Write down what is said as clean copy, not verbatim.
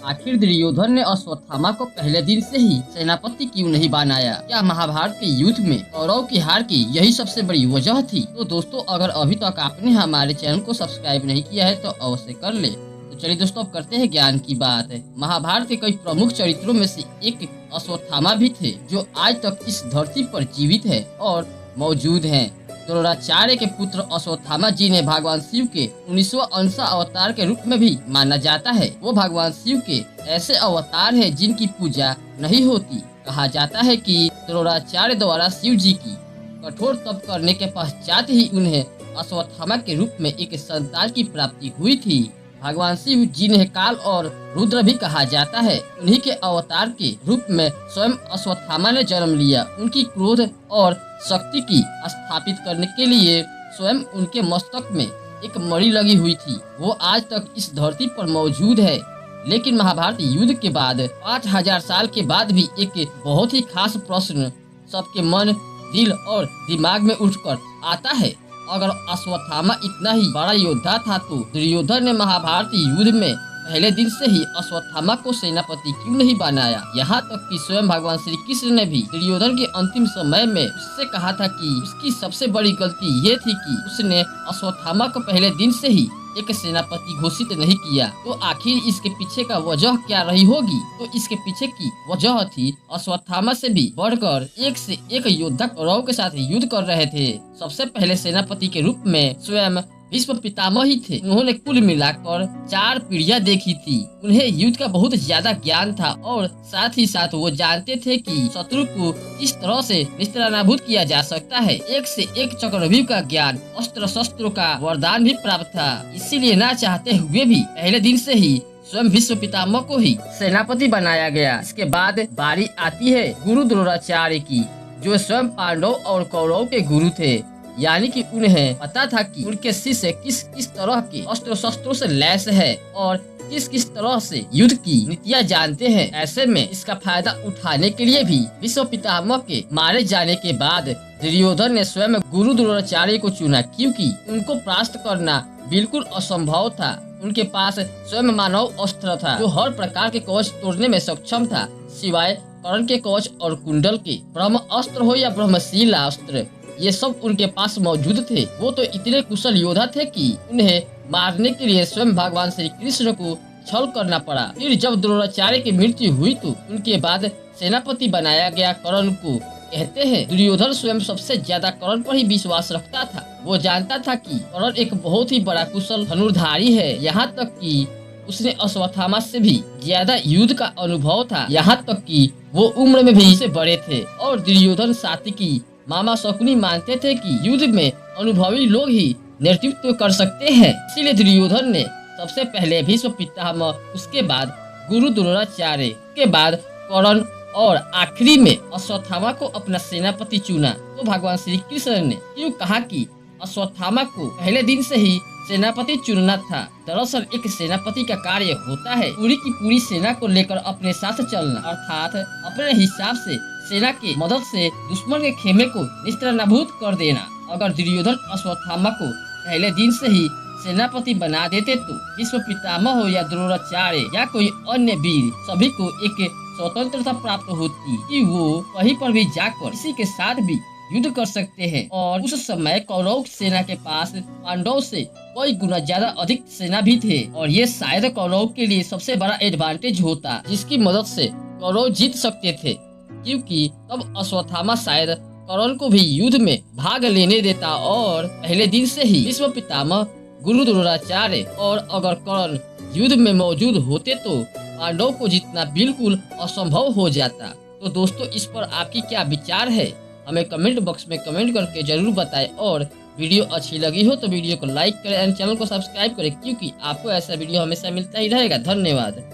आखिर दुर्योधन ने अश्वत्थामा को पहले दिन से ही सेनापति क्यों नहीं बनाया? क्या महाभारत के युद्ध में कौरव की हार की यही सबसे बड़ी वजह थी? तो दोस्तों, अगर अभी तक आपने हमारे चैनल को सब्सक्राइब नहीं किया है तो अवश्य कर ले। तो चलिए दोस्तों, अब करते हैं ज्ञान की बात। महाभारत के कई प्रमुख चरित्रों में से एक अश्वत्थामा भी थे, जो आज तक इस धरती पर जीवित है और मौजूद हैं। द्रोणाचार्य के पुत्र अश्वत्थामा जी ने भगवान शिव के 19वां अंश अवतार के रूप में भी माना जाता है। वो भगवान शिव के ऐसे अवतार हैं जिनकी पूजा नहीं होती। कहा जाता है कि द्रोणाचार्य द्वारा शिव जी की कठोर तप करने के पश्चात ही उन्हें अश्वत्थामा के रूप में एक संतान की प्राप्ति हुई थी। भगवान शिव जिन्हें काल और रुद्र भी कहा जाता है, उन्हीं के अवतार के रूप में स्वयं अश्वत्थामा ने जन्म लिया। उनकी क्रोध और शक्ति की स्थापित करने के लिए स्वयं उनके मस्तक में एक मणि लगी हुई थी। वो आज तक इस धरती पर मौजूद है। लेकिन महाभारत युद्ध के बाद 5000 साल के बाद भी एक बहुत ही खास प्रश्न सबके मन, दिल और दिमाग में उठकर आता है। अगर अश्वत्थामा इतना ही बड़ा योद्धा था तो दुर्योधन ने महाभारत युद्ध में पहले दिन से ही अश्वत्थामा को सेनापति क्यों नहीं बनाया? यहाँ तक कि स्वयं भगवान श्री कृष्ण ने भी दुर्योधन के अंतिम समय में उससे कहा था कि उसकी सबसे बड़ी गलती ये थी कि उसने अश्वत्थामा को पहले दिन से ही एक सेनापति घोषित नहीं किया। तो आखिर इसके पीछे का वजह क्या रही होगी? तो इसके पीछे की वजह थी अश्वत्थामा से भी बढ़कर एक से एक योद्धा कौरव के साथ युद्ध कर रहे थे। सबसे पहले सेनापति के रूप में स्वयं भीष्म पितामह ही थे। उन्होंने कुल मिलाकर 4 पीढ़ियां देखी थी। उन्हें युद्ध का बहुत ज्यादा ज्ञान था और साथ ही साथ वो जानते थे कि शत्रु को किस तरह से निस्त्रानाभूत किया जा सकता है। एक से एक चक्रव्यूह का ज्ञान, अस्त्र शस्त्रों का वरदान भी प्राप्त था। इसीलिए ना चाहते हुए भी पहले दिन से ही स्वयं भीष्म पितामह को ही सेनापति बनाया गया। इसके बाद बारी आती है गुरु द्रोणाचार्य की, जो स्वयं पांडव और कौरव के गुरु थे। यानी कि उन्हें पता था कि उनके शिष्य किस किस तरह के अस्त्र शस्त्रों से लैस है और किस किस तरह से युद्ध की नीतियां जानते हैं। ऐसे में इसका फायदा उठाने के लिए भी भीष्म पितामह के मारे जाने के बाद दुर्योधन ने स्वयं गुरु द्रोणाचार्य को चुना, क्योंकि उनको परास्त करना बिल्कुल असंभव था। उनके पास स्वयं मानव अस्त्र था, जो हर प्रकार के कवच तोड़ने में सक्षम था, सिवाय कर्ण के कवच और कुंडल के। ब्रह्म अस्त्र हो या ब्रह्मशीला अस्त्र, ये सब उनके पास मौजूद थे। वो तो इतने कुशल योद्धा थे कि उन्हें मारने के लिए स्वयं भगवान श्री कृष्ण को छल करना पड़ा। फिर जब द्रोणाचार्य की मृत्यु हुई तो उनके बाद सेनापति बनाया गया कर्ण को। कहते हैं दुर्योधन स्वयं सबसे ज्यादा कर्ण पर ही विश्वास रखता था। वो जानता था कि कर्ण एक बहुत ही बड़ा कुशल धनुर्धारी है। यहाँ तक कि उसने अश्वत्थामा से भी ज्यादा युद्ध का अनुभव था। यहाँ तक कि वो उम्र में भी से बड़े थे। और दुर्योधन सात्विकी मामा शकुनी मानते थे कि युद्ध में अनुभवी लोग ही नेतृत्व कर सकते हैं। इसीलिए दुर्योधन ने सबसे पहले भीष्म पितामह, उसके बाद गुरु द्रोणाचार्य, के बाद कर्ण और आखिरी में अश्वत्थामा को अपना सेनापति चुना। तो भगवान श्री कृष्ण ने क्यों कहा कि अश्वत्थामा को पहले दिन से ही सेनापति चुनना था? दरअसल एक सेनापति का कार्य होता है पूरी की पूरी सेना को लेकर अपने साथ चलना, अर्थात अपने हिसाब से सेना की मदद से दुश्मन के खेमे को निस्त्रानाभूत कर देना। अगर दुर्योधन अश्वत्थामा को पहले दिन से ही सेनापति बना देते तो भीष्म पितामह हो या द्रोणाचार्य या कोई अन्य वीर, सभी को एक स्वतंत्रता प्राप्त होती कि वो कहीं पर भी जाकर किसी के साथ भी युद्ध कर सकते हैं। और उस समय कौरव सेना के पास पांडव से कई गुना ज्यादा अधिक सेना भी थे, और ये शायद कौरव के लिए सबसे बड़ा एडवांटेज होता, जिसकी मदद से कौरव जीत सकते थे। क्योंकि तब अश्वत्थामा शायद कर्ण को भी युद्ध में भाग लेने देता और पहले दिन से ही भीष्म पितामह, गुरु द्रोणाचार्य और अगर कर्ण युद्ध में मौजूद होते तो पांडव को जीतना बिल्कुल असंभव हो जाता। तो दोस्तों, इस पर आपकी क्या विचार है? हमें कमेंट बॉक्स में कमेंट करके जरूर बताएं। और वीडियो अच्छी लगी हो तो वीडियो को लाइक करें और चैनल को सब्सक्राइब करें, क्योंकि आपको ऐसा वीडियो हमेशा मिलता ही रहेगा। धन्यवाद।